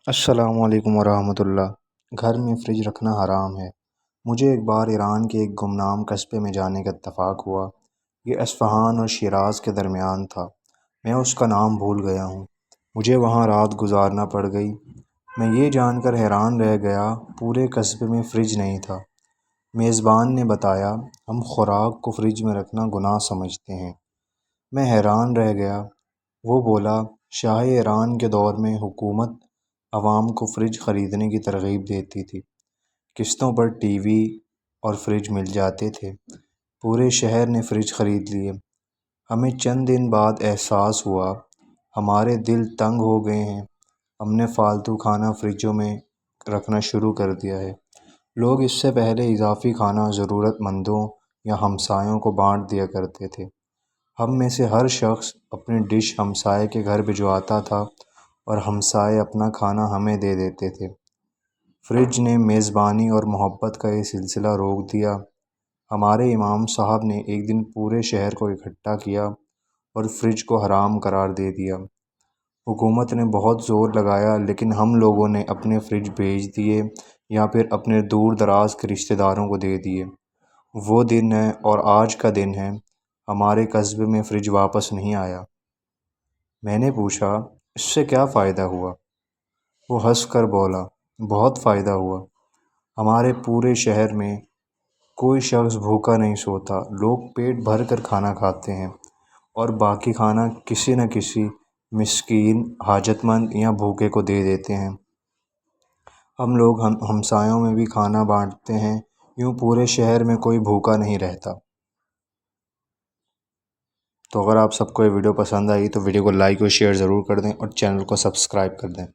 السلام علیکم ورحمۃ اللہ۔ گھر میں فریج رکھنا حرام ہے۔ مجھے ایک بار ایران کے ایک گمنام قصبے میں جانے کا اتفاق ہوا۔ یہ اصفہان اور شیراز کے درمیان تھا۔ میں اس کا نام بھول گیا ہوں۔ مجھے وہاں رات گزارنا پڑ گئی۔ میں یہ جان کر حیران رہ گیا، پورے قصبے میں فریج نہیں تھا۔ میزبان نے بتایا، ہم خوراک کو فریج میں رکھنا گناہ سمجھتے ہیں۔ میں حیران رہ گیا۔ وہ بولا، شاہ ایران کے دور میں حکومت عوام کو فریج خریدنے کی ترغیب دیتی تھی۔ قسطوں پر ٹی وی اور فریج مل جاتے تھے۔ پورے شہر نے فریج خرید لیے۔ ہمیں چند دن بعد احساس ہوا، ہمارے دل تنگ ہو گئے ہیں۔ ہم نے فالتو کھانا فریجوں میں رکھنا شروع کر دیا ہے۔ لوگ اس سے پہلے اضافی کھانا ضرورت مندوں یا ہمسایوں کو بانٹ دیا کرتے تھے۔ ہم میں سے ہر شخص اپنی ڈش ہمسائے کے گھر بھجواتا تھا اور ہمسائے اپنا کھانا ہمیں دے دیتے تھے۔ فریج نے میزبانی اور محبت کا یہ سلسلہ روک دیا۔ ہمارے امام صاحب نے ایک دن پورے شہر کو اکٹھا کیا اور فریج کو حرام قرار دے دیا۔ حکومت نے بہت زور لگایا، لیکن ہم لوگوں نے اپنے فریج بیچ دیے یا پھر اپنے دور دراز کے رشتہ داروں کو دے دیے۔ وہ دن ہے اور آج کا دن ہے، ہمارے قصبے میں فریج واپس نہیں آیا۔ میں نے پوچھا، اس سے کیا فائدہ ہوا؟ وہ ہنس کر بولا، بہت فائدہ ہوا۔ ہمارے پورے شہر میں کوئی شخص بھوکا نہیں سوتا۔ لوگ پیٹ بھر کر کھانا کھاتے ہیں اور باقی کھانا کسی نہ کسی مسکین، حاجت مند یا بھوکے کو دے دیتے ہیں۔ ہم لوگ ہمسایوں میں بھی کھانا بانٹتے ہیں، یوں پورے شہر میں کوئی بھوکا نہیں رہتا۔ تو اگر آپ سب کو یہ ویڈیو پسند آئی تو ویڈیو کو لائک اور شیئر ضرور کر دیں اور چینل کو سبسکرائب کر دیں۔